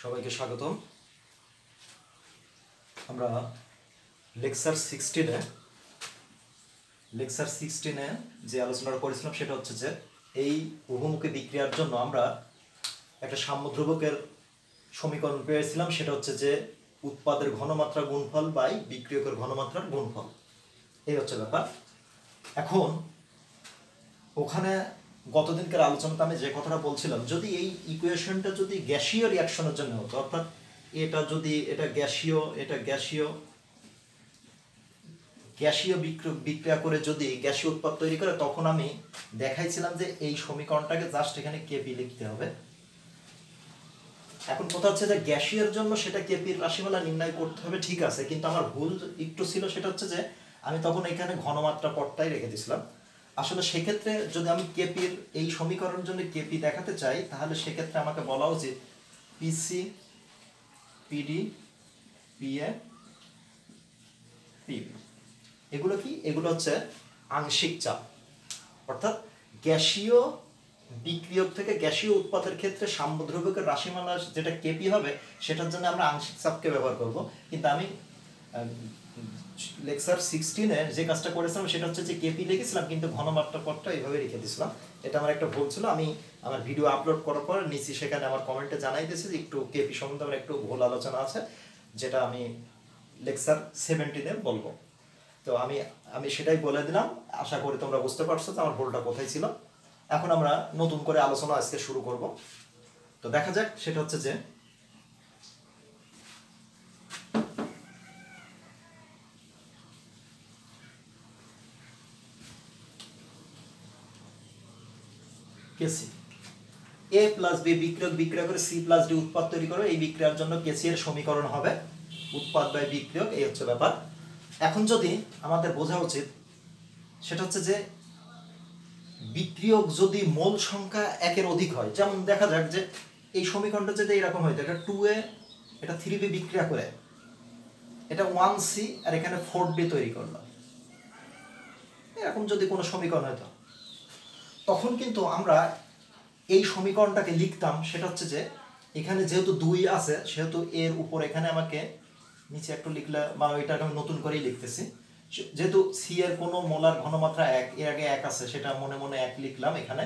সবাইকে স্বাগতম। আমরা লেকচার 16-এ যে আলোচনাটা করেছিলাম সেটা হচ্ছে যে এই বহুমুখী বিক্রিয়ার জন্য আমরা একটা সাম্যদ্রব্যকের সমীকরণ পেয়েছিলাম, সেটা হচ্ছে যে উৎপাদের ঘনমাত্রা গুণফল বাই বিক্রিয়কের ঘনমাত্রার গুণফল। এই হচ্ছে ব্যাপার। এখন ওখানে গতদিনকার আলোচনাতে আমি যে কথাটা বলছিলাম, যদি এই ইকুয়েশনটা যদি গ্যাসীয় রিয়াকশনের জন্য হতো, অর্থাৎ এটা গ্যাসীয় বিক্রিয়া করে যদি গ্যাসীয় উৎপাদ তৈরি করে, তখন আমি দেখাইছিলাম যে এই সমীকরণটাকে জাস্ট এখানে কেপি লিখতে হবে। এখন কথা হচ্ছে যে গ্যাসীয়ের জন্য সেটা কেপির রাশিমালা নির্ণয় করতে হবে, ঠিক আছে, কিন্তু আমার ভুল একটু ছিল, সেটা হচ্ছে যে আমি তখন এখানে ঘনমাত্রা পদটাই রেখে দিয়েছিলাম। আসলে সেক্ষেত্রে যদি আমি কেপির এই সমীকরণের জন্য কেপি দেখাতে চাই, তাহলে সেক্ষেত্রে আমাকে বলা উচিত পিসি, পিডি, পিএ, পিবি। এগুলো কি? এগুলো হচ্ছে আংশিক চাপ, অর্থাৎ গ্যাসীয় বিক্রিয়ক থেকে গ্যাসীয় উৎপাদের ক্ষেত্রে সাম্যদ্রব্যকের রাশিমালা যেটা কেপি হবে, সেটার জন্য আমরা আংশিক চাপকে ব্যবহার করব। কিন্তু আমি লেকচার 16-এ যে কাজটা করেছিলাম সেটা হচ্ছে যে কেপি লিখেছিলাম, কিন্তু ঘনমাত্রা পদটা এইভাবে রেখে দিয়েছিলাম। এটা আমার একটা ভুল ছিল। আমি আমার ভিডিও আপলোড করার পর নিচে সেখানে আমার কমেন্টে জানাই দিয়েছি যে একটু কেপি সম্বন্ধে আমার একটু ভুল আলোচনা আছে, যেটা আমি লেকচার 17-এ বলবো। তো আমি সেটাই বলে দিলাম। আশা করি তোমরা বুঝতে পারছো যে আমার ভুলটা কোথায় ছিল। এখন আমরা নতুন করে আলোচনা আজকে শুরু করব। তো দেখা যাক, সেটা হচ্ছে যে কেসি এ প্লাস বি বিক্রিয়ক বিক্রিয়া করে সি প্লাস ডি উৎপাদ তৈরি করে, এই বিক্রিয়ার জন্য কেসি এর সমীকরণ হবে উৎপাদ বাই বিক্রিয়ক। এই হচ্ছে ব্যাপার। এখন যদি আমাদের বোঝা উচিত সেটা হচ্ছে যে বিক্রিয়ক যদি মোল সংখ্যা একের অধিক হয়, যেমন দেখা যাক যে এই সমীকরণটা যদি এরকম হইতো, এটা 2a এটা 3b বিক্রিয়া করে এটা 1c আর এখানে 4d তৈরি করলো, এরকম যদি কোনো সমীকরণ হতো, তখন কিন্তু আমরা এই সমীকরণটাকে লিখতাম সেটা হচ্ছে যে এখানে যেহেতু 2 আছে, সেহেতু এর উপর এখানে আমাকে নিচে একটু লিখলে, বা ওইটাকে আমি নতুন করেই লিখতেছি, যেহেতু সি এর কোনো মোলার ঘনমাত্রা 1, এর আগে 1 আছে, সেটা মনে মনে 1 লিখলাম এখানে,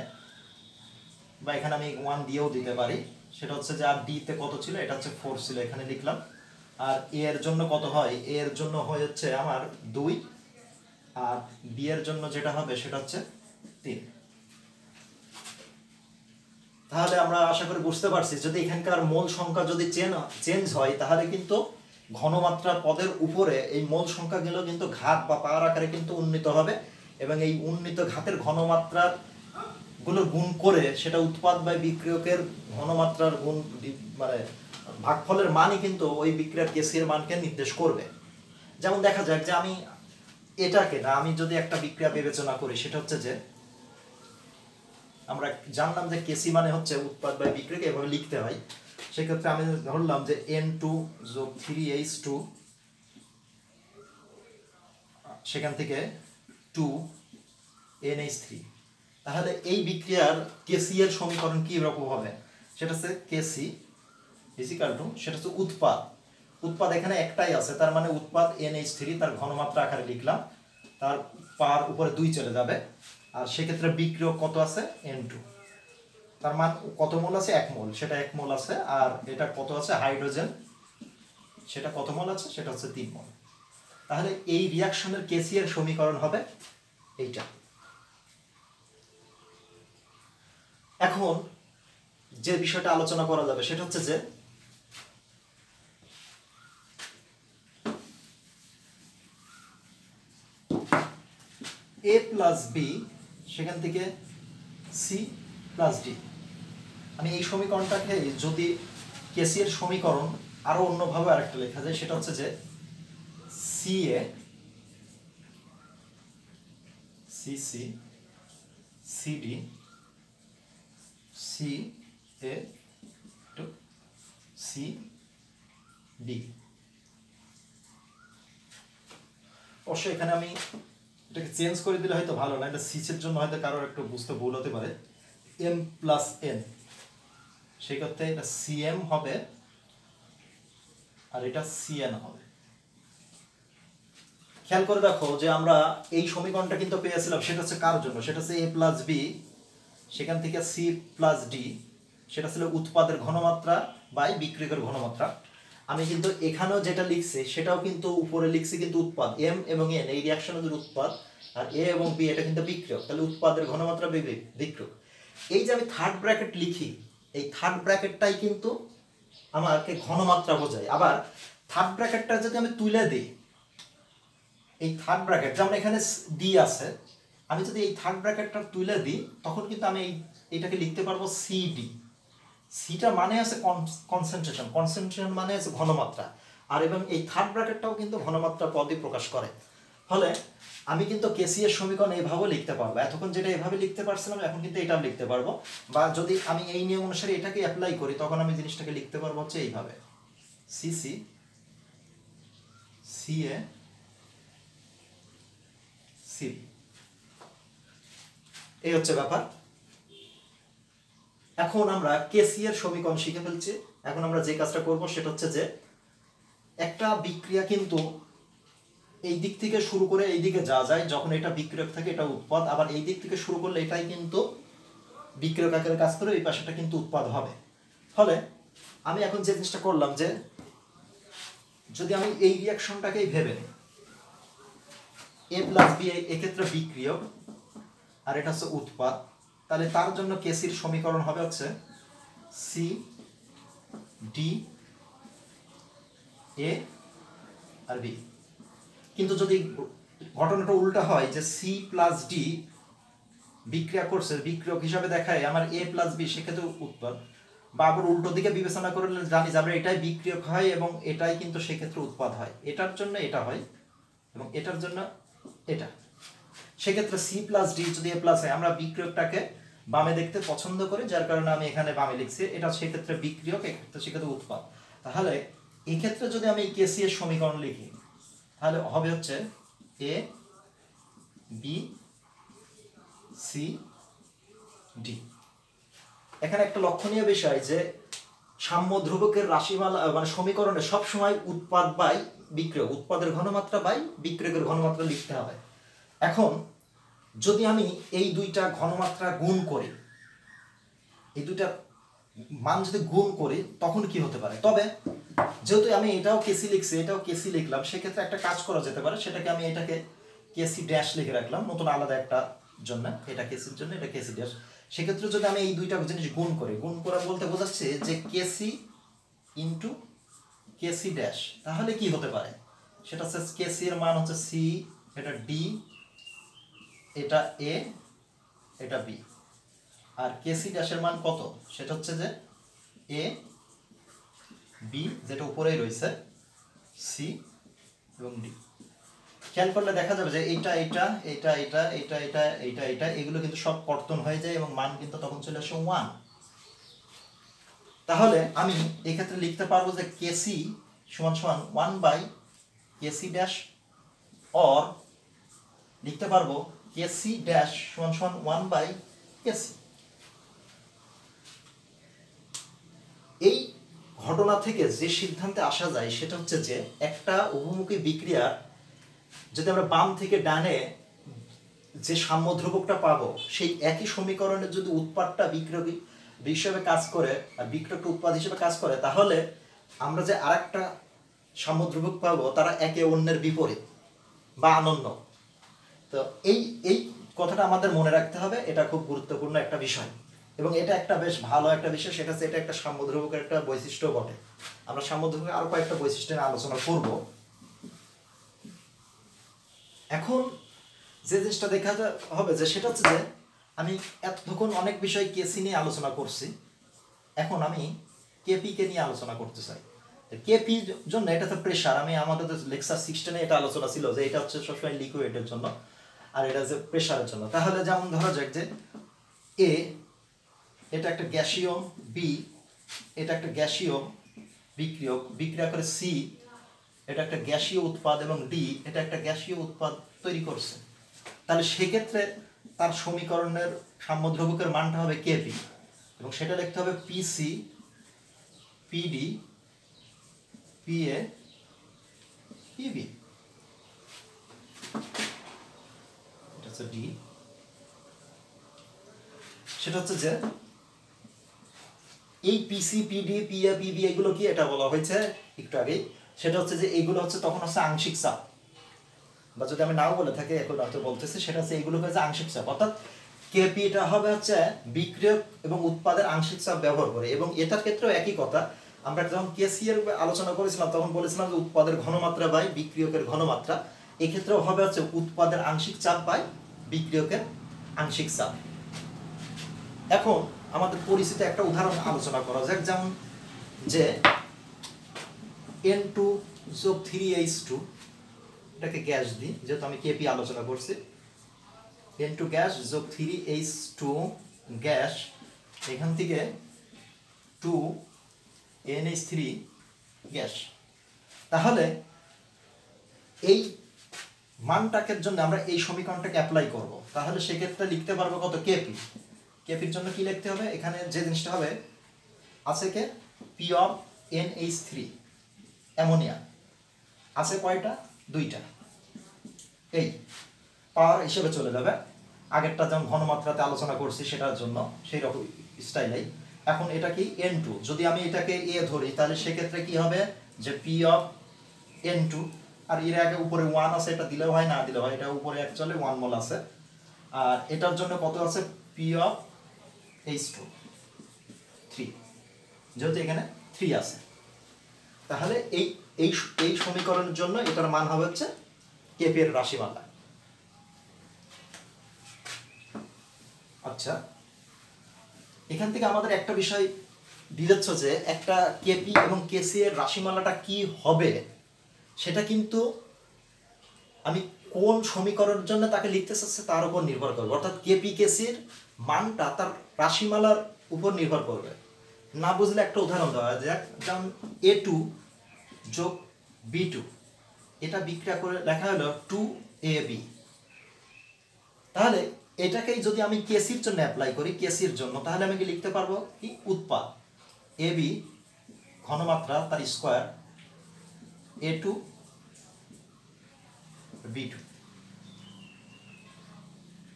বা এখানে আমি 1 দিয়েও দিতে পারি। সেটা হচ্ছে যে আর ডি তে কত ছিল, এটা হচ্ছে 4 ছিল, এখানে লিখলাম। আর এ এর জন্য কত হয়, এ এর জন্য হচ্ছে আমার 2, আর বি এর জন্য যেটা হবে সেটা হচ্ছে 3। তাহলে আমরা আশা করি বুঝতে পারছি, যদি এখানকার মোল সংখ্যা যদি চেঞ্জ হয়, তাহলে কিন্তু ঘনমাত্রা পদের উপরে এই মোল সংখ্যাগুলো কিন্তু ঘাত বা পাওয়ার আকারে কিন্তু উন্নীত হবে, এবং এই উন্নীত ঘাতের ঘনমাত্রার গুলো গুণ করে সেটা উৎপাদ বা বিক্রিয়কের ঘনমাত্রার গুণ মানে ভাগফলের মানই কিন্তু ওই বিক্রিয়ার কেসি এর মানকে নির্দেশ করবে। যেমন দেখা যাক যে আমি এটাকে না, আমি যদি একটা বিক্রিয়া বিবেচনা করি, সেটা হচ্ছে যে আমরা জানলাম যে কেসি মানে হচ্ছে উৎপাদ বা বিক্রিয়াকে এভাবে লিখতে হয়। সেক্ষেত্রে আমি ধরলাম যে N2 যোগ 3H2, সেখান থেকে 2NH3। তাহলে এই বিক্রিয়ার কেসি এর সমীকরণ কি রকম হবে, সেটা হচ্ছে কেসি ইজিক্যাল টু, সেটা হচ্ছে উৎপাদ এখানে একটাই আছে, তার মানে উৎপাদ NH3 তার ঘনমাত্রা আকারে লিখলাম, তার পার উপরে 2 চলে যাবে। আর সেক্ষেত্রে বিক্রিয়ক কত আছে, N2, তার মান কত মোল আছে, 1 মোল, সেটা 1 মোল আছে। আর এটা কত আছে, হাইড্রোজেন, সেটা কত মোল আছে, সেটা হচ্ছে 3 মোল। তাহলে এই রিয়াকশনের কেসি এর সমীকরণ হবে এইটা। এখন যে বিষয়টা আলোচনা করা যাবে সেটা হচ্ছে যে এ প্লাস বি, সেখান থেকে সি প্লাস ডি। আমি এই সমীকরণটাকে যদি কেসি এর সমীকরণ আরো অন্যভাবে আরেকটা লেখা যায়, সেটা হচ্ছে যে C A C C D C A to C D. অবশ্যই এখানে আমি এটাকে চেঞ্জ করে দিলে হয়তো ভালো না, এটা সিসের জন্য হয়তো কারোর একটু বুঝতে ভুল হতে পারে। এম প্লাস এন, সেক্ষেত্রে এটা সিএম হবে আর এটা সিএন হবে। খেয়াল করে দেখো যে আমরা এই সমীকরণটা কিন্তু পেয়েছিলাম, সেটা হচ্ছে কার জন্য, সেটা হচ্ছে এ প্লাস বি, সেখান থেকে সি প্লাস ডি, সেটা ছিল উৎপাদের ঘনমাত্রা বাই বিক্রিয়কের ঘনমাত্রা। আমি কিন্তু এখানেও যেটা লিখছি সেটাও কিন্তু উপরে লিখছি কিন্তু উৎপাদ, এম এবং এন এই রিয়াকশনের উৎপাদ, আর এ এবং বি এটা কিন্তু বিক্রিয়ক, তাহলে উৎপাদের ঘনমাত্রা বিক্রিয়ক। এই যে আমি থার্ড ব্র্যাকেট লিখি, এই থার্ড ব্র্যাকেটটাই কিন্তু আমাকে ঘনমাত্রা বোঝায়। আবার থার্ড ব্র্যাকেটটা যদি আমি তুলে দিই, এই থার্ড ব্র্যাকেট যেমন এখানে ডি আছে, আমি যদি এই থার্ড ব্র্যাকেটটা তুলে দিই তখন কিন্তু আমি এইটাকে লিখতে পারবো সিডি। সিটা মানে আছে কনসেন্ট্রেশন, কনসেন্ট্রেশন মানে আছে ঘনমাত্রা, আর এবং এই থার্ড ব্র্যাকেটটাও কিন্তু ঘনমাত্রা পদই প্রকাশ করে। ফলে আমি কিন্তু কেসি এর সমীকরণ এইভাবে লিখতে পারবো, এতক্ষণ যেটা এইভাবে লিখতে পারছিলাম এখন কিন্তু এটাও লিখতে পারবো, বা যদি আমি এই নিয়ম অনুসারে এটাকে অ্যাপ্লাই করি তখন আমি জিনিসটাকে লিখতে পারবো হচ্ছে এইভাবে, সিসি সিএ সি, এই হচ্ছে ব্যাপার। এখন আমরা কেসি এর সমীকরণ শিখে ফেলছি। এখন আমরা যে কাজটা করব সেটা হচ্ছে যে একটা বিক্রিয়া কিন্তু এই দিক থেকে শুরু করে এই দিকে যাওয়া যায়, যখন এটা বিক্রিয়ক থাকে এটা উৎপাদ, আবার এই দিক থেকে শুরু করলে এটাই কিন্তু বিক্রিয়ক আকারে কাজ করে, এই পাশেটা কিন্তু উৎপাদ হবে। ফলে আমি এখন যে জিনিসটা করলাম যে যদি আমি এই রিয়াকশনটাকেই ভেবে নিই, এ প্লাস বি এক্ষেত্রে বিক্রিয়ক আর এটা হচ্ছে উৎপাদ, তাহলে তার জন্য কেসির সমীকরণ হবে হচ্ছে সি ডি এ আর বি। কিন্তু যদি ঘটনাটা উল্টা হয় যে সি প্লাস ডি বিক্রিয়া করছে, বিক্রিয়ক হিসাবে দেখায় আমার এ প্লাস বি, সেক্ষেত্রে উৎপাদ, বা আবার উল্টো দিকে বিবেচনা করলে জানি যাবে এটাই বিক্রিয়ক হয় এবং এটাই কিন্তু সেক্ষেত্রে উৎপাদ হয়, এটার জন্য এটা হয় এবং এটার জন্য এটা। সেক্ষেত্রে সি প্লাস ডি যদি এ প্লাস হয়, আমরা বিক্রিয়কটাকে বামে দেখতে পছন্দ করি, যার কারণে আমি এখানে বামে লিখছি, এটা সেক্ষেত্রে বিক্রিয়ক, এক্ষেত্রে সেক্ষেত্রে উৎপাদ। তাহলে এক্ষেত্রে যদি আমি কেসি এর সমীকরণ লিখি তাহলে হবে হচ্ছে এ বি সি ডি। এখানে একটা লক্ষণীয় বিষয় যে সাম্য ধ্রুবকের রাশিমালা মানে সমীকরণে সবসময় উৎপাদ বাই বিক্রিয়ক, উৎপাদের ঘনমাত্রা বাই বিক্রিয়কের ঘনমাত্রা লিখতে হবে। এখন যদি আমি এই দুইটা ঘনমাত্রা গুণ করি, এই দুইটা মান যদি গুণ করি তখন কি হতে পারে, তবে যেহেতু আমি এটাও কেসি লিখছি এটাও কেসি লিখলাম, সেক্ষেত্রে একটা কাজ করা যেতে পারে, সেটাকে আমি এটাকে কেসি ড্যাশ লিখে রাখলাম নতুন আলাদা একটা জন্য, এটা কেসির জন্য এটা কেসি ড্যাশ। সেক্ষেত্রে যদি আমি এই দুইটা জিনিস গুণ করি, গুণ করা বলতে বোঝাচ্ছে যে কেসি ইন্টু কেসি ড্যাশ, তাহলে কি হতে পারে, সেটা হচ্ছে কেসি এর মান হচ্ছে সি, এটা ডি, এটা এ, এটা বি, আর কেসি ড্যাশের মান কত, সেটা হচ্ছে যে এ বি যেটা উপরেই রয়েছে, সি এবং ডি। খেয়াল করলে দেখা যাবে যে এইটা এইটা এইটা এইটা এইটা এইটা এইটা এইটা এগুলো কিন্তু সব কর্তন হয়ে যায় এবং মান কিন্তু তখন চলে আসে 1। তাহলে আমি এক্ষেত্রে লিখতে পারবো যে কেসি সমান সমান 1 বাই কেসি ড্যাশ, অর লিখতে পারবো কেসি ড্যাশ সমান সমান 1 বাই কেসি। এই ঘটনা থেকে যে সিদ্ধান্তে আসা যায় সেটা হচ্ছে যে একটা উভমুখী বিক্রিয়ার যদি আমরা বাম থেকে ডানে যে সাম্য ধ্রুবকটা পাবো, সেই একই সমীকরণের যদি উৎপাদটা বিক্রিয়ক হিসেবে কাজ করে আর বিক্রিয়কটা উৎপাদ হিসেবে কাজ করে, তাহলে আমরা যে আরেকটা সাম্য ধ্রুবক পাবো তারা একে অন্যের বিপরীত বা অনন্য। তো এই এই কথাটা আমাদের মনে রাখতে হবে, এটা খুব গুরুত্বপূর্ণ একটা বিষয় এবং এটা একটা বেশ ভালো একটা বিষয়, সেটা হচ্ছে এটা একটা সাম্য ধ্রুবকের একটা বৈশিষ্ট্য বটে। আমরা সাম্য ধ্রুবকের আরো কয়েকটা বৈশিষ্ট্য নিয়ে আলোচনা করব। এখন যে জিনিসটা দেখা হবে যে সেটা হচ্ছে যে আমি এতক্ষণ অনেক বিষয় কেসি নিয়ে আলোচনা করছি, এখন আমি কেপি কে নিয়ে আলোচনা করতে চাই। কেপির জন্য এটা তো প্রেশার, আমি আমাদের লেকচার 16 এটা আলোচনা ছিল যে এটা হচ্ছে সবসময় লিকুইডের জন্য আর এটা হচ্ছে প্রেশারের জন্য। তাহলে যেমন ধরা যাক যে এ এটা একটা গ্যাসীয়, বি এটা একটা গ্যাসীয় বিক্রিয়ক, বিক্রিয়া করে সি এটা একটা গ্যাসীয় উৎপাদ এবং ডি এটা একটা গ্যাসীয় উৎপাদ তৈরি করছে। তাহলে সেক্ষেত্রে তার সমীকরণের সাম্য ধ্রুবকের মানটা হবে কেপি এবং সেটা লিখতে হবে পিসি পিডি পিএ পিবি, এটা হচ্ছে ডি। সেটা হচ্ছে যে এই পিসি পিডি পিএ পিবি এগুলো কি, এটা বলা হয়েছে একটু আগে, সেটা হচ্ছে যে এইগুলো হচ্ছে তখন হচ্ছে আংশিক চাপ, বা যদি আমি নাও বলে থাকি এখন হয়তো বলতেছি, সেটা হচ্ছে এইগুলো হচ্ছে আংশিক চাপ। অর্থাৎ কেপি এটা হবে হচ্ছে বিক্রিয়ক এবং উৎপাদের আংশিক চাপ ব্যবহার করে। এবং এটার ক্ষেত্রেও একই কথা, আমরা যখন কেসি এর আলোচনা করেছিলাম তখন বলেছিলাম যে উৎপাদের ঘনমাত্রা বাই বিক্রিয়কের ঘনমাত্রা, এক্ষেত্রেও হবে হচ্ছে উৎপাদের আংশিক চাপ বাই বিক্রিয়কের আংশিক চাপ। এখন আমাদের পরিচিত একটা উদাহরণ আলোচনা করা যাক, যেমন যে N2 যোগ 3H2, এটাকে গ্যাস দিই যেহেতু আমি কেপি আলোচনা করছি, N2 গ্যাস যোগ 3H2 গ্যাস, এখান থেকে 2NH3 গ্যাস। তাহলে এই মানটাকে জন্য আমরা এই সমীকরণটাকে অ্যাপ্লাই করব, তাহলে সেক্ষেত্রে লিখতে পারবো কত, কেপি। কেপির জন্য কি লিখতে হবে, এখানে যে জিনিসটা হবে আছে K P of NH3 ammonia আছে কয়টা, দুইটা, এই পাওয়ার হিসেবে চলে যাবে। আগেরটা যেমন ঘনমাত্রাতে আলোচনা করছি সেটার জন্য সেই রকম স্টাইলেই। এখন এটা কি N2, যদি আমি এটাকে এ ধরি তাহলে সেক্ষেত্রে কি হবে যে পি অফ N2, আর এর আগে উপরে 1 আছে, এটা দিলেও হয় না দিলেও হয়, এটা উপরে অ্যাকচুয়ালি 1 মোল আছে। আর এটার জন্য কত আছে, পি অফ H2 3, যেহেতু এখানে 3 আছে, তাহলে এই এই এই সমীকরণের জন্য এটার মান হবে হচ্ছে কেপি এর রাশিমালা। আচ্ছা, এখান থেকে আমাদের একটা বিষয় বিবেচ্য যে একটা কেপি এবং কেসি এর রাশিমালাটা কি হবে, সেটা কিন্তু আমি কোন সমীকরণের জন্য তাকে লিখতে চাচ্ছি তার উপর নির্ভর করবে। অর্থাৎ কেপি কেসির মানটা তার রাশিমালার উপর নির্ভর করবে। না বুঝলে একটা উদাহরণ দেওয়া যাক, যেমন A2 যোগ B2, এটা বিক্রিয়া করে লেখা হলো 2AB। তাহলে এটাকেই যদি আমি কেসির জন্য অ্যাপ্লাই করি, কেসির জন্য, তাহলে আমি কি লিখতে পারবো কি, উৎপাদ AB ঘনমাত্রা তার স্কয়ার A2 B2।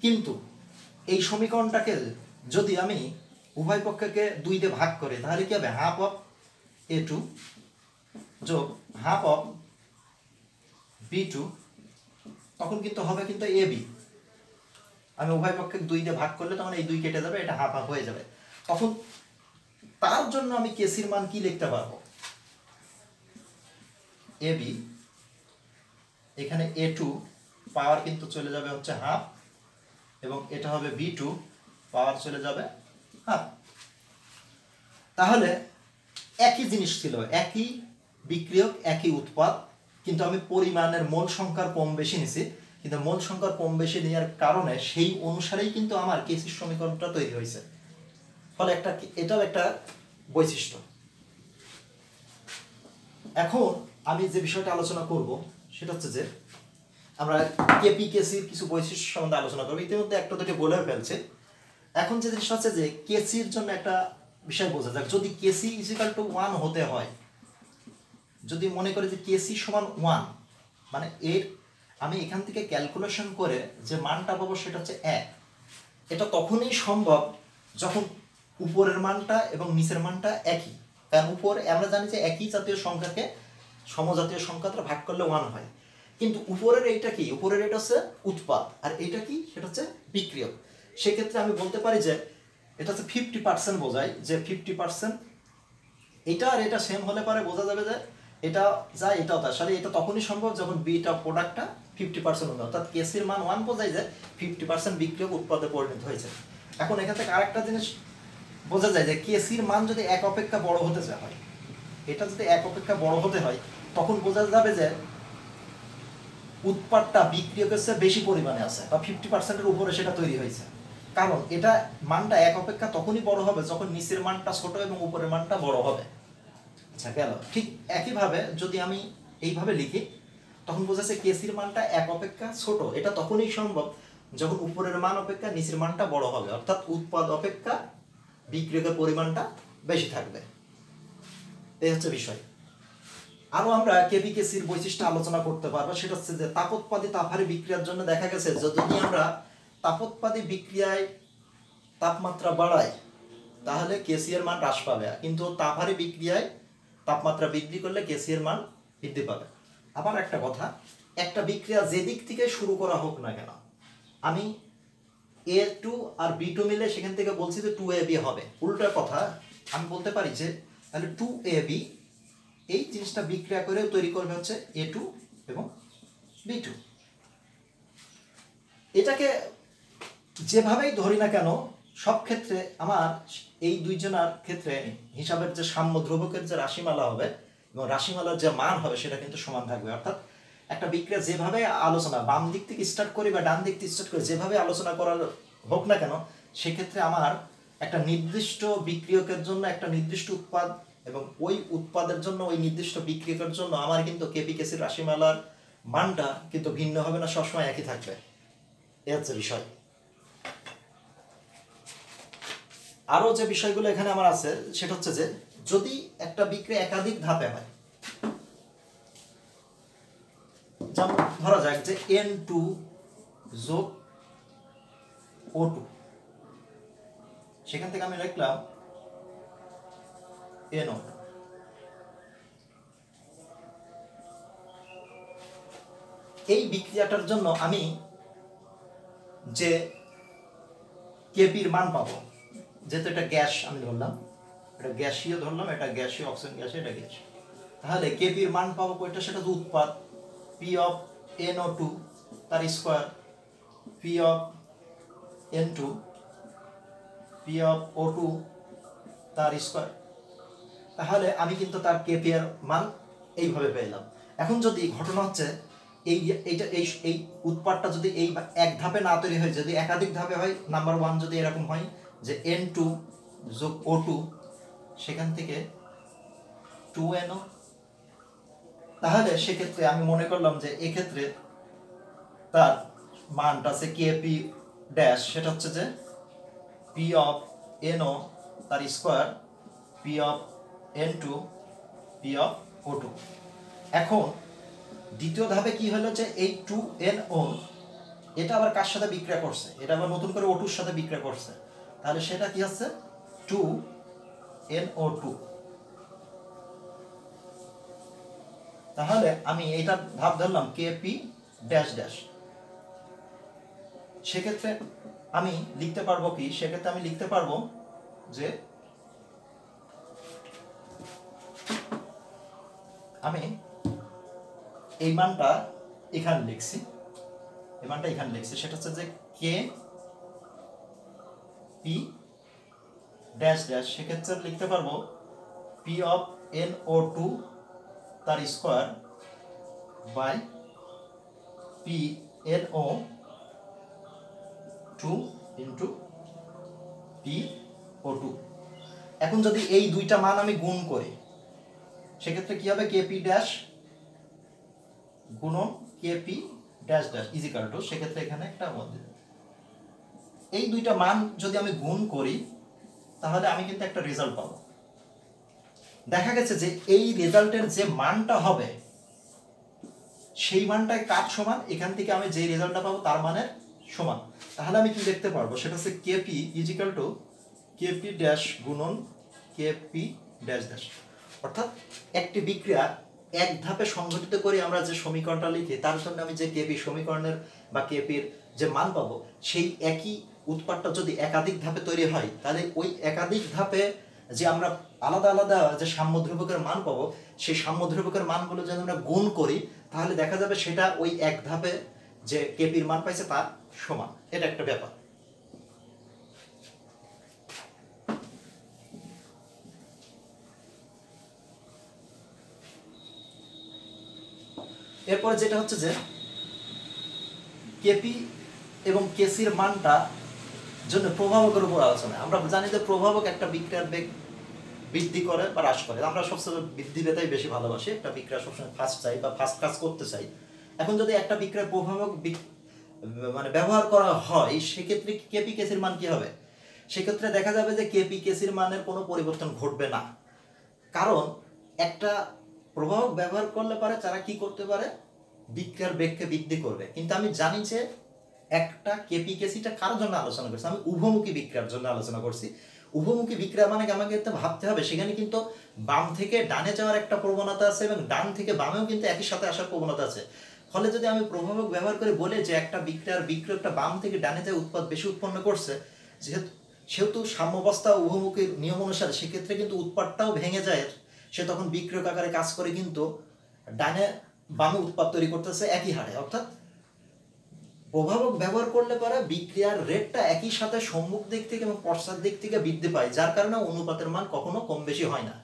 কিন্তু এই সমীকরণটাকে যদি আমি উভয় পক্ষকে 2 দিয়ে ভাগ করি তাহলে কি হবে, হাফ অফ A2 যোগ হাফ অফ B2, তখন কিন্তু হবে কিন্তু AB। আমি উভয় পক্ষকে 2 দিয়ে ভাগ করলে তখন এই 2 কেটে যাবে, এটা হাফ হাফ হয়ে যাবে। তখন তার জন্য আমি কেসির মান কি লিখতে পারবো, AB, এখানে A2 পাওয়ার কিন্তু চলে যাবে হচ্ছে হাফ, এবং এটা হবে B2 পাওয়ার চলে যাবে হাফ। তাহলে একই জিনিস ছিল, একই বিক্রিয়ক একই উৎপাদ, কিন্তু আমি পরিমাণের মোল সংখ্যার কম বেশি নিছি, কিন্তু মোল সংখ্যার কম বেশি নেওয়ার কারণে সেই অনুসারেই কিন্তু আমার কেসির সমীকরণটা তৈরি হয়েছে। ফলে একটা এটাও একটা বৈশিষ্ট্য। এখন আমি যে বিষয়টা আলোচনা করব সেটা হচ্ছে যে আমরা কেপি কেসির কিছু বৈশিষ্ট্য সম্বন্ধে আলোচনা করবো। ইতিমধ্যে একটা দুটো বলে ফেলছে। এখন যে জিনিসটা হচ্ছে যে কেসির জন্য একটা বিষয় বোঝা যাক, যদি কেসি ইজিক্যাল টু 1 হতে হয়, যদি মনে করি যে কেসি সমান 1, মানে এর আমি এখান থেকে ক্যালকুলেশন করে যে মানটা পাবো সেটা হচ্ছে 1। এটা তখনই সম্ভব যখন উপরের মানটা এবং নিচের মানটা একই। কারণ উপরে আমরা জানি যে একই জাতীয় সংখ্যাকে সমজাতীয় সংখ্যা দ্বারা ভাগ করলে 1 হয়, কিন্তু উপরের এইটা কি, উপরের এটা হচ্ছে উৎপাদ, আর এইটা কি, সেটা হচ্ছে বিক্রিয়ক। সেক্ষেত্রে আমি বলতে পারি যে এটা হচ্ছে 50% বোঝায়, যে 50% এটা আর এটা সেম হলে পরে বোঝা যাবে যে এটা যা এটাও তার সাথে, এটা তখনই সম্ভব যখন বিটা প্রোডাক্টটা 50% হবে। অর্থাৎ কেসির মান 1 বোঝায় যে 50% বিক্রিয়ক উৎপাদে পরিণত হয়েছে। এখন এখান থেকে আরেকটা জিনিস বোঝা যায় যে কেসির মান যদি 1 অপেক্ষা বড় হতে হয়, এটা যদি 1 অপেক্ষা বড় হতে হয়, তখন বোঝা যাবে যে উৎপাদটা বিক্রিয়কের চেয়ে বেশি পরিমাণে আছে, বা 50%-এর উপরে সেটা তৈরি হয়েছে। কারণ এটা মানটা 1 অপেক্ষা তখনই বড় হবে যখন নিচের মানটা ছোট এবং উপরের মানটা বড় হবে। আচ্ছা গেল। ঠিক একইভাবে যদি আমি এইভাবে লিখি, তখন বোঝা যাচ্ছে কেসির মানটা 1 অপেক্ষা ছোট, এটা তখনই সম্ভব যখন উপরের মান অপেক্ষা নিচের মানটা বড় হবে, অর্থাৎ উৎপাদ অপেক্ষা বিক্রিয়কের পরিমাণটা বেশি থাকবে। এই হচ্ছে বিষয়। আরো আমরা কেপিকেসির বৈশিষ্ট্য আলোচনা করতে পারবো, সেটা হচ্ছে যে তাপোৎপাদী তাপহারী বিক্রিয়ার জন্য দেখা গেছে যদি আমরা তাপোৎপাদী বিক্রিয়ায় তাপমাত্রা বাড়াই তাহলে কেসি এর মান হ্রাস পাবে, কিন্তু তাপহারী বিক্রিয়ায় তাপমাত্রা বৃদ্ধি করলে কেসি এর মান বৃদ্ধি পাবে। আবার একটা কথা, একটা বিক্রিয়া যে দিক থেকে শুরু করা হোক না কেন, আমি A2 আর B2 মিলে সেখান থেকে বলছি যে 2AB হবে, উল্টা কথা আমি বলতে পারি যে তাহলে 2AB এই জিনিসটা বিক্রিয়া করে তৈরি করবে হচ্ছে A2 এবং B2। এটাকে যেভাবেই ধরি না কেন সব ক্ষেত্রে আমার এই দুইজনের ক্ষেত্রে হিসাবের যে সাম্য ধ্রুবকের যে রাশিমালা হবে এবং রাশিমালার যে মান হবে সেটা কিন্তু সমান থাকবে। অর্থাৎ একটা বিক্রিয়া যেভাবে আলোচনা বাম দিক থেকে স্টার্ট করি বা ডান দিক থেকে স্টার্ট করি, যেভাবে আলোচনা করার হোক না কেন, সেক্ষেত্রে আমার একটা নির্দিষ্ট বিক্রিয়কের জন্য একটা নির্দিষ্ট উৎপাদ এবং ওই উৎপাদের জন্য ওই নির্দিষ্ট বিক্রিয়কের জন্য আমার কিন্তু কেপিকেসির রাশিমালার মানটা কিন্তু ভিন্ন হবে না, সবসময় একই থাকবে। এ হচ্ছে বিষয়। আরো যে বিষয়গুলো এখানে আমার আছে সেটা হচ্ছে যে যদি একটা বিক্রিয়া একাধিক ধাপে হয়, যেমন ধরা যাক যে N2 যোগ O2, সেখান থেকে আমি লিখলাম NO। এই বিক্রিয়াটার জন্য আমি যে কেপির মান পাবো, যেহেতু এটা গ্যাস আমি ধরলাম, এটা গ্যাসীয় ধরলাম, এটা গ্যাসীয় অক্সিজেন গ্যাস, এটা গ্যাস, তাহলে কেপির মান পাবো কয়টা, সেটা তো উৎপাদ P of NO2 তার square, P of N2, P of O2 তার স্কোয়ার। তাহলে আমি কিন্তু তার কেপি এর মান এইভাবে পেলাম। এখন যদি ঘটনা হচ্ছে এই উৎপাদটা যদি এই এক ধাপে না তৈরি হয়, যদি একাধিক ধাপে হয়, নাম্বার 1 যদি এরকম হয় যে N2 যোগ O2 সেখান থেকে 2NO, তাহলে সেক্ষেত্রে আমি মনে করলাম যে এক্ষেত্রে তার মানটা আছে কেপি ড্যাশ, সেটা হচ্ছে যে P of NO তার square, P of N2, P of O2। এখন দ্বিতীয় ধাপে কি হলো যে এই 2NO এটা আবার কার সাথে বিক্রিয়া করছে, এটা আবার নতুন করে O2 এর সাথে বিক্রিয়া করছে, তাহলে সেটা কি হচ্ছে 2NO2। তাহলে আমি এটা ধাপ ধরলাম কেপি ড্যাশ ড্যাশ। সেক্ষেত্রে আমি লিখতে পারবো কি, সেক্ষেত্রে আমি লিখতে পারবো যে আমি এই মানটা এখানে লিখছি, এই মানটা এখানে লিখছি, সেটা হচ্ছে যে কে পি ড্যাশ ড্যাশ। সেক্ষেত্রে লিখতে পারবো P of NO2 তার square by PNO2 into PO2। এখন যদি এই দুইটা মান আমি গুণ করি সেক্ষেত্রে কি হবে, কেপি ড্যাশ গুণন KP dash dash equal to, সেক্ষেত্রে এখানে একটা মধ্যে এই দুইটা মান যদি আমি গুণ করি তাহলে আমি কিন্তু একটা রেজাল্ট পাবো। দেখা গেছে যে এই রেজাল্টের যে মানটা হবে সেই মানটাই কার সমান, এখান থেকে আমি যে রেজাল্টটা পাবো তার মানের সমান। তাহলে আমি কি দেখতে পারবো, সেটা হচ্ছে KP equal to KP dash গুণন কেপি ড্যাশ ড্যাশ। অর্থাৎ একটি বিক্রিয়া এক ধাপে সংঘটিত করে আমরা যে সমীকরণটা লিখি তার জন্য আমি যে কেপি সমীকরণের বা কেপির যে মান পাবো, সেই একই উৎপাদটা যদি একাধিক ধাপে তৈরি হয় তাহলে ওই একাধিক ধাপে যে আমরা আলাদা আলাদা যে সাম্য ধ্রুবকের মান পাবো, সেই সাম্য ধ্রুবকের মানগুলো যদি আমরা গুণ করি তাহলে দেখা যাবে সেটা ওই এক ধাপে যে কেপির মান পাইছে তার সমান। এটা একটা ব্যাপার। এরপরে যেটা হচ্ছে যে কেপি এবং কেসির মানটা জন্য প্রভাবকের উপর আলোচনা। আমরা জানি যে প্রভাবক একটা বিক্রিয়ার বেগ বৃদ্ধি করে বা হ্রাস করে। আমরা সবসময় বৃদ্ধি পেতেই বেশি ভালোবাসি, একটা বিক্রিয়া সবসময় ফাস্ট চাই বা ফাস্ট কাজ করতে চাই। এখন যদি একটা বিক্রিয়ার প্রভাবক মানে ব্যবহার করা হয় সেক্ষেত্রে কেপি কেসির মান কি হবে, সেক্ষেত্রে দেখা যাবে যে কেপি কেসির মানের কোনো পরিবর্তন ঘটবে না, কারণ একটা প্রভাবক ব্যবহার করলে পারে তারা কি করতে পারে, বিক্রিয়ার বেগকে বৃদ্ধি করবে। কিন্তু আমি জানি যে একটা কেপিকেসিটা কার জন্য আলোচনা করছি, আমি উভমুখী বিক্রিয়ার জন্য আলোচনা করছি। উভমুখী বিক্রিয়া মানে আমাকে ভাবতে হবে সেখানে কিন্তু বাম থেকে ডানে যাওয়ার একটা প্রবণতা আছে এবং ডান থেকে বামেও কিন্তু একই সাথে আসার প্রবণতা আছে। ফলে যদি আমি প্রভাবক ব্যবহার করে বলে যে একটা বিক্রিয়কটা বাম থেকে ডানে যায় উৎপাদ বেশি উৎপন্ন করছে, সেহেতু সাম্যাবস্থা উভমুখীর নিয়ম অনুসারে সেক্ষেত্রে কিন্তু উৎপাদটাও ভেঙে যায়, সে তখন বিক্রিয়ক আকারে কাজ করে কিন্তু ডানে বামে উৎপাদ তৈরি করতেছে একই হারে। অর্থাৎ প্রভাবক ব্যবহার করলে পরে বিক্রিয়ার রেটটা একই সাথে সম্মুখ দিক থেকে এবং পশ্চাৎ দিক থেকে বৃদ্ধি পায়, যার কারণে অনুপাতের মান কখনো কম বেশি হয় না।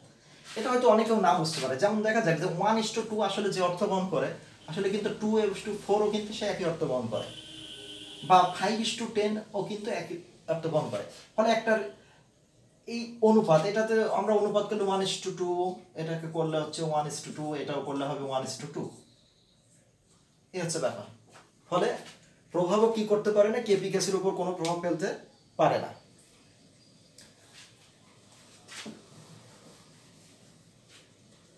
এটা হয়তো অনেকেও না বুঝতে পারে। যেমন দেখা যাক যে 1:2 আসলে যে অর্থ বহন করে, আসলে কিন্তু 2:4ও কিন্তু সে একই অর্থ বহন করে, বা 5:10 ও কিন্তু একই অর্থ বহন করে। ফলে একটার এই অনুপাত, এটাতে আমরা অনুপাত করলে 1:2, এটাকে করলে হচ্ছে 1:2, এটাও করলে হবে 1:2, এই হচ্ছে ব্যাপার। ফলে প্রভাবক কি করতে পারে না, কেপিকেসির উপর কোনো প্রভাব ফেলতে পারে না।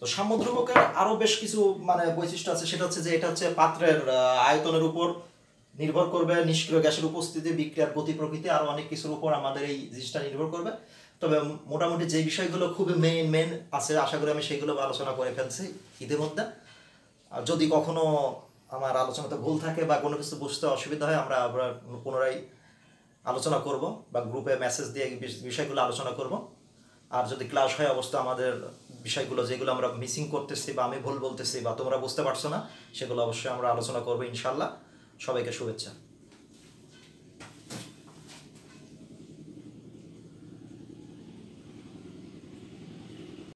তো সাম্যদ্রব্যকের আরো বেশ কিছু বৈশিষ্ট্য আছে, সেটা হচ্ছে যে এটা হচ্ছে পাত্রের আয়তনের উপর নির্ভর করবে, নিষ্ক্রিয় গ্যাসের উপস্থিতি, বিক্রিয়ার গতি প্রকৃতি, আরো অনেক কিছুর উপর আমাদের এই জিনিসটা নির্ভর করবে। তবে মোটামুটি যে বিষয়গুলো খুবই মেইন আছে, আশা করি আমি সেগুলো আলোচনা করে ফেলছি ইতিমধ্যে। যদি কখনো আমার আলোচনাতে ভুল থাকে বা কোনো কিছু বুঝতে অসুবিধা হয়, আমরা পুনরায় আলোচনা করব বা গ্রুপে মেসেজ দিয়ে বিষয়গুলো আলোচনা করব। আর যদি ক্লাস হয় অবশ্যই আমাদের বিষয়গুলো যেগুলো আমরা মিসিং করতেছি বা আমি ভুল বলতেছি বা তোমরা বুঝতে পারছো না, সেগুলো অবশ্যই আমরা আলোচনা করবো ইনশাল্লাহ। সবাইকে শুভেচ্ছা।